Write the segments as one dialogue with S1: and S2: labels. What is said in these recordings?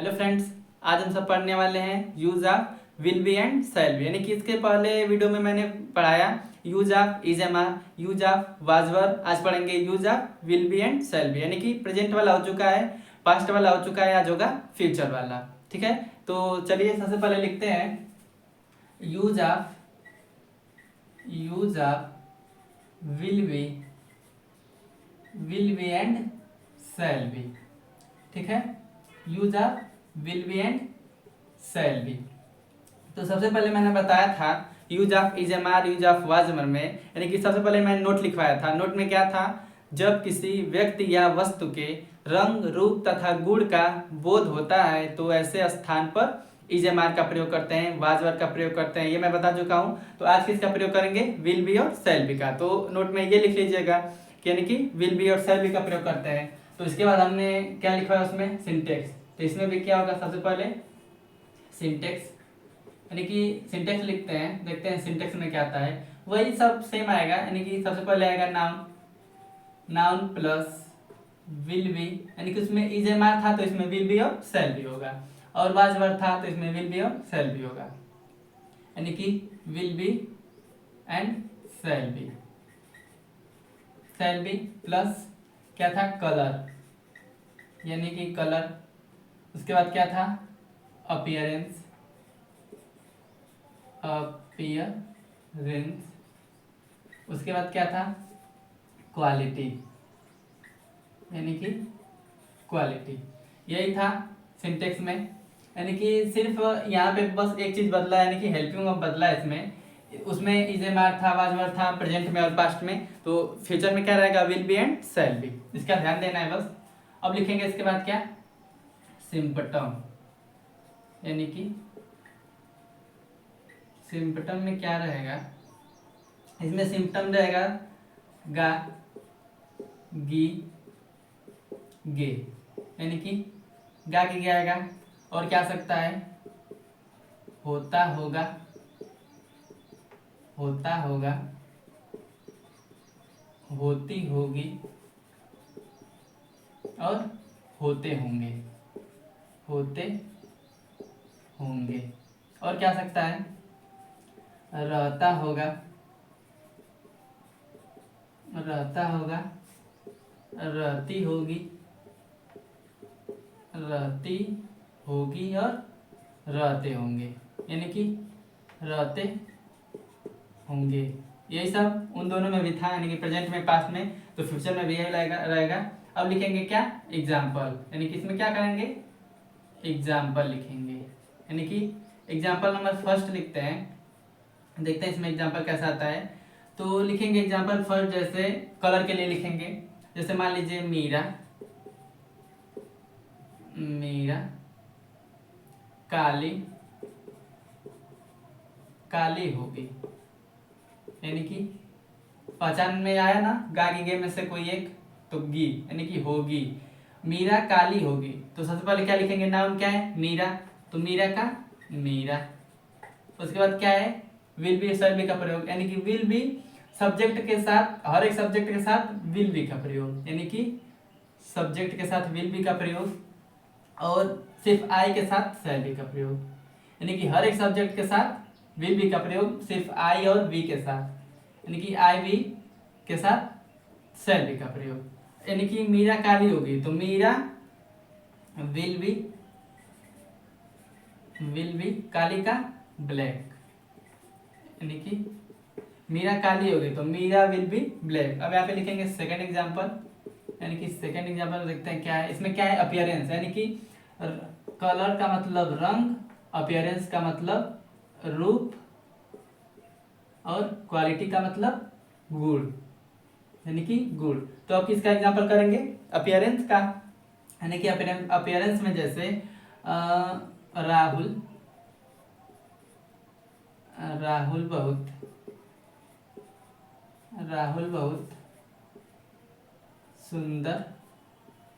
S1: Hello friends, आज हम सब पढ़ने वाले हैं use of will be and shall be. यानी कि इसके पहले वीडियो में मैंने पढ़ाया use of is am are, use of was were. आज पढ़ेंगे use of will be and shall be. यानी कि प्रेजेंट वाला हो चुका है, पास्ट वाला हो चुका है, आज होगा फ्यूचर वाला। ठीक है, तो चलिए सबसे पहले लिखते हैं use of will be and shall be. ठीक है, use of will be and shall be. तो सबसे पहले मैंने बताया था use of is am are, use of was am are में, यानी कि सबसे पहले मैंने नोट लिखवाया था। नोट में क्या था, जब किसी व्यक्ति या वस्तु के रंग रूप तथा गुण का बोध होता है तो ऐसे स्थान पर इज एम आर का प्रयोग करते हैं, वाज वर का प्रयोग करते हैं। ये मैं बता चुका हूँ। तो आज किसका प्रयोग करेंगे, विल बी और शैल बी का। तो नोट में ये लिख लीजिएगा कि यानी कि विल बी और शैल बी का प्रयोग करते हैं। तो इसके बाद हमने क्या लिखा है उसमें, सिंटेक्स। तो इसमें भी क्या होगा, सबसे पहले सिंटेक्स, यानी कि सिंटेक्स लिखते हैं, देखते हैं सिंटेक्स में क्या आता है। वही सब सेम आएगा, यानी कि सबसे पहले आएगा नाउन प्लस विल बी, यानी कि उसमें इज एम आर था तो इसमें विल बी और शैल बी होगा, और वाज वर था तो इसमें विल बी और शैल बी होगा, यानी कि will be and shall B. Shall be plus क्या था, कलर, यानी कि कलर। उसके बाद क्या था, अपीयरेंस, उसके बाद क्या था, क्वालिटी, यानी कि क्वालिटी। यही था सिंटेक्स में। यानी कि सिर्फ यहाँ पे बस एक चीज बदला, यानी कि हेल्पिंग ऑफ बदला है इसमें। उसमें इज एम आर था, वाज वर था प्रेजेंट में और पास्ट में, तो फ्यूचर में क्या रहेगा, will be and shall B. इसका ध्यान देना है बस। अब लिखेंगे इसके बाद क्या, सिम्पटम, यानी कि सिम्पटम में क्या रहेगा, इसमें सिम्पटम रहेगा गा, गी, गे, यानी कि गा के क्या आएगा, और क्या आ सकता है, होता होगा, होता होगा, होती होगी, और होते होंगे, होते होंगे। और क्या आ सकता है, रहता होगा, रहता होगा, रहती होगी, रहती होगी, और रहते होंगे, यानी कि रहते होंगे। यही सब उन दोनों में भी था, यानी कि प्रेजेंट में, पास्ट में, तो फ्यूचर में भी यही रहेगा। अब लिखेंगे क्या, एग्जाम्पल, यानी कि इसमें क्या करेंगे, एग्जाम्पल लिखेंगे। यानी कि एग्जाम्पल नंबर फर्स्ट लिखते हैं, देखते हैं इसमें एग्जाम्पल कैसा आता है। तो लिखेंगे एग्जाम्पल फर्स्ट, जैसे कलर के लिए लिखेंगे, जैसे मान लीजिए मीरा, मीरा काली, काली होगी, यानी कि पहचान में आया ना, गा की गे में से कोई एक, तो गी, यानी कि होगी। मीरा काली होगी, तो सबसे पहले क्या लिखेंगे, नाउन क्या है, मीरा, तो मीरा का मीरा। उसके बाद क्या है, विल बी शैल बी का प्रयोग, यानी कि विल बी सब्जेक्ट के साथ, हर एक सब्जेक्ट के साथ विल बी का प्रयोग, यानी कि सब्जेक्ट के साथ विल बी का प्रयोग, और सिर्फ आई के साथ शैल बी का प्रयोग, यानी कि हर एक सब्जेक्ट के साथ विल बी का प्रयोग सिर्फ आई और बी के साथ, यानी कि आई बी के साथ शैल बी का प्रयोग। यानी कि मीरा काली होगी, तो मीरा विल बी काली का ब्लैक, यानी कि मीरा काली होगी तो मीरा विल बी ब्लैक। अब यहाँ पे लिखेंगे सेकंड एग्जांपल, यानी कि सेकंड एग्जांपल देखते हैं क्या है। इसमें क्या है, अपीयरेंस, यानी कि कलर का मतलब रंग, अपीयरेंस का मतलब रूप, और क्वालिटी का मतलब गुण, यानी कि गुण। तो अब किसका एग्जांपल करेंगे, अपीयरेंस का, यानी कि अपीयरेंस में जैसे राहुल, राहुल बहुत सुंदर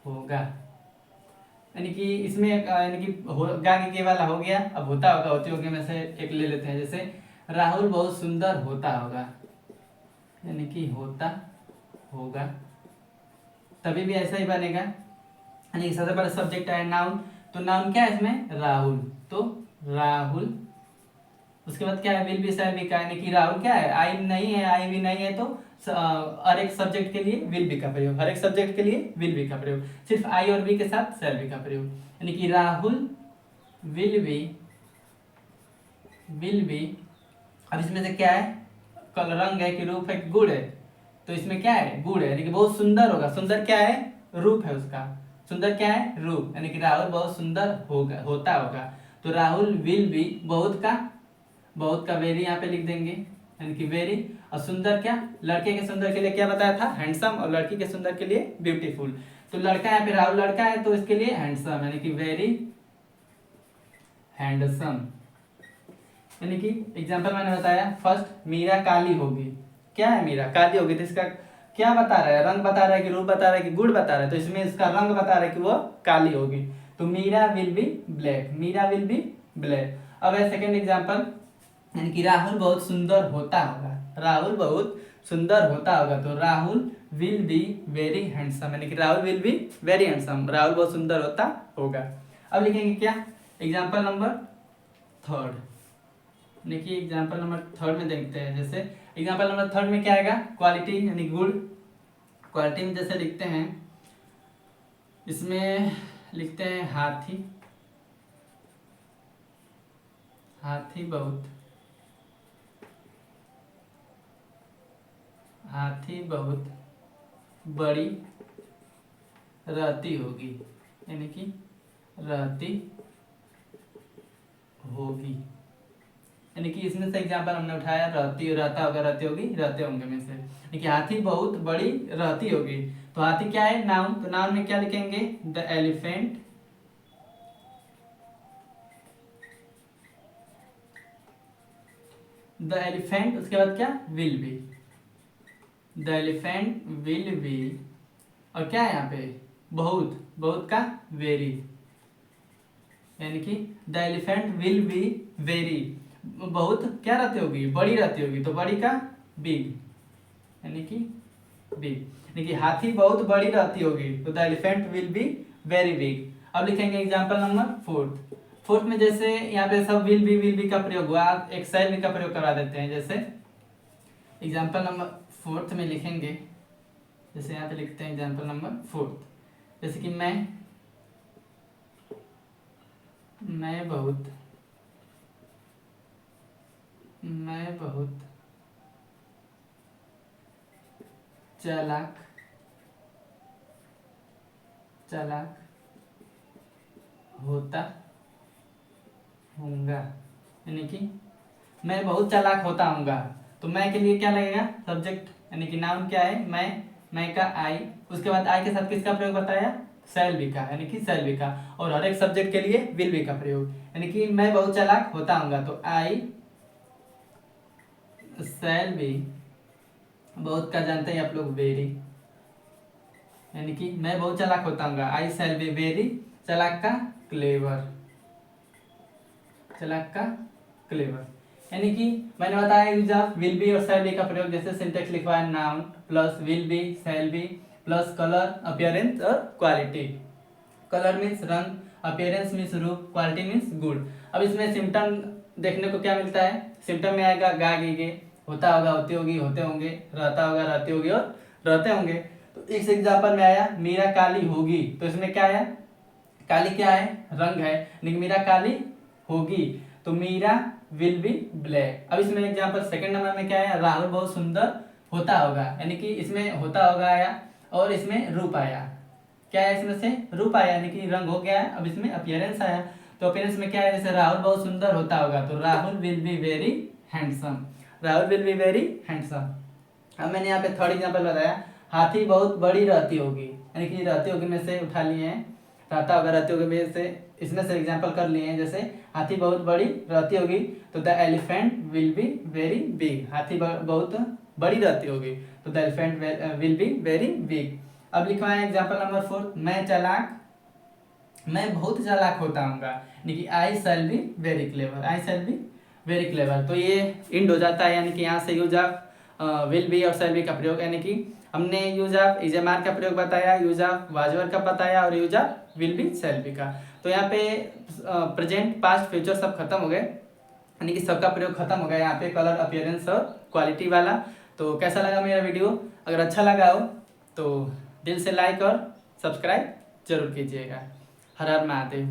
S1: होगा, यानी कि इसमें यानी कि गा के वाला हो गया। अब होता होगा, होती होगी में से एक ले लेते हैं, जैसे राहुल बहुत सुंदर होता होगा, यानी कि होता होगा, तभी भी ऐसा ही बनेगा। यानी कि सबसे पहले सब्जेक्ट है नाउन, तो नाउन क्या है इसमें, राहुल, तो राहुल। उसके बाद क्या है, विल बी शैल बी का, यानी कि राहुल क्या है, आई नहीं है, आई भी नहीं है, तो हर एक सब्जेक्ट के लिए विल बी का प्रयोग, हर एक सब्जेक्ट के लिए विल बी का प्रयोग, सिर्फ आई और बी के साथ शैल बी का प्रयोग, यानी कि राहुल विल बी। अब इसमें से क्या है, कल रंग है कि रूप है कि गुण है, तो इसमें क्या है, गुण है, यानी कि बहुत सुंदर होगा, सुंदर क्या है, रूप है उसका, सुंदर क्या है, रूप, यानी कि राहुल बहुत सुंदर होगा, होता होगा, तो राहुल विल बी, बहुत का वेरी यहाँ पे लिख देंगे, यानी कि वेरी, और सुंदर क्या, लड़के के सुंदर के लिए क्या बताया था, हैंडसम, और लड़की के सुंदर के लिए ब्यूटीफुल, तो लड़का यहाँ पे राहुल लड़का है तो इसके लिए हैंडसम, यानी कि वेरी हैंडसम। यानी कि एग्जाम्पल मैंने बताया, फर्स्ट मीरा काली होगी, क्या है, मीरा काली होगी, तो इसका क्या बता रहा है, रंग बता रहा है कि रूप बता रहा है कि गुण बता रहा है, तो इसमें इसका रंग बता रहा है कि वो काली होगी, तो Meera will be black, Meera will be black. अब है सेकेंड एग्जाम्पल, यानी कि राहुल बहुत सुंदर होता होगा, राहुल बहुत सुंदर होता होगा, तो Rahul will be very handsome, यानी कि Rahul will be very handsome, Rahul बहुत सुंदर होता होगा। अब लिखेंगे क्या, एग्जाम्पल नंबर थर्ड, देखिए एग्जाम्पल नंबर थर्ड में देखते हैं, जैसे एग्जाम्पल नंबर थर्ड में क्या आएगा, क्वालिटी यानी गुण, क्वालिटी में जैसे लिखते हैं, इसमें लिखते हैं हाथी, हाथी बहुत बड़ी रहती होगी, यानी कि रहती होगी, यानी कि इसमें से एग्जाम्पल हमने उठाया, रहता होगा, रहती होगी, रहते होंगे में से, यानी कि हाथी बहुत बड़ी रहती होगी, तो हाथी क्या है, नाउन, तो नाउन में क्या लिखेंगे, द एलिफेंट, उसके बाद क्या, will be, the elephant will be, और क्या है यहाँ पे, बहुत का वेरी, यानी कि the elephant will be very, बहुत क्या रहती होगी, बड़ी रहती होगी, तो बड़ी का बिग, यानी कि बिग, यानी कि हाथी बहुत बड़ी रहती होगी, तो the elephant will be very big. अब लिखेंगे एग्जाम्पल नंबर फोर्थ में, जैसे यहाँ पे सब विल बी का प्रयोग हुआ, एक शैल बी का प्रयोग करवा देते हैं, जैसे एग्जाम्पल नंबर फोर्थ में लिखेंगे, जैसे यहाँ पे लिखते हैं एग्जाम्पल नंबर फोर्थ, जैसे कि मैं बहुत चालाक होता हूँगा, यानी कि मैं बहुत चालाक होता हूँगा, तो मैं के लिए क्या लगेगा, सब्जेक्ट, यानी कि नाउन क्या है, मैं का आई, उसके बाद आई के साथ किसका प्रयोग बताया, शैल बी का, यानी कि शैल बी का, और हर एक सब्जेक्ट के लिए विल बी का प्रयोग, यानी कि मैं बहुत चालाक होता हूँगा, तो आई शैल बी, बहुत का जानते हैं आप लोग वेरी, यानी कि मैं बहुत चालाक होता हूँ, आई शैल बी वेरी, चालाक का क्लेवर, यानी कि मैंने बताया यूज ऑफ विल बी और शैल बी का प्रयोग, जैसे सिंटेक्स लिखवाया, noun plus will be shall be plus colour appearance और क्वालिटी, कलर मीन्स रंग, अपीयरेंस मीन्स रूप, क्वालिटी मीन्स गुड। अब इसमें सिम्टम देखने को क्या मिलता है, सिम्टम में आएगा गा गे गे, होता होगा, होती होगी, होते होंगे, रहता होगा, रहती होगी, और रहते होंगे। तो इस एग्जाम्पल में आया मीरा काली होगी, तो इसमें क्या आया, काली क्या है, रंग है, लेकिन मीरा काली होगी, तो मीरा विल बी ब्लैक। अब इसमें एग्जाम्पल सेकंड नंबर में क्या है, राहुल बहुत सुंदर होता होगा, यानी कि इसमें होता होगा आया, और इसमें रूप आया, क्या है, इसमें से रूप आया, यानी कि रंग हो गया है, अब इसमें अपीयरेंस आया, तो अपीयरेंस में क्या है, जैसे राहुल बहुत सुंदर होता होगा, तो Rahul will be very handsome, Rahul will be very handsome. अब मैंने यहाँ पे थर्ड एग्जाम्पल बताया, हाथी बहुत बड़ी रहती होगी, यानी कि रहती होगी में से उठा लिए हैं, रहता होगा, रहती होगी में से, इसमें से एग्जाम्पल कर लिए हैं, जैसे हाथी बहुत बड़ी रहती होगी, तो the elephant will be very big, हाथी बहुत बड़ी रहती होगी, तो the elephant will be very big. अब लिखवाएं एग्जाम्पल नंबर फोर्थ, मैं बहुत चालाक होता हूँ, यानी कि आई शैल बी वेरी क्लेवर, तो ये इंड हो जाता है, यानी कि यहाँ से यूज ऑफ विल बी और शैल बी का प्रयोग, यानी कि हमने यूज ऑफ इजेमार का प्रयोग बताया, यूज ऑफ वाजवर का बताया, और use of will B shall be का। तो यहाँ पे प्रेजेंट पास्ट फ्यूचर सब खत्म हो गए, यानी कि सबका प्रयोग खत्म हो गया यहाँ पे कलर अपीयरेंस और क्वालिटी वाला। तो कैसा लगा मेरा वीडियो? अगर अच्छा लगा हो तो दिल से लाइक और सब्सक्राइब जरूर कीजिएगा। हर हर महादेव।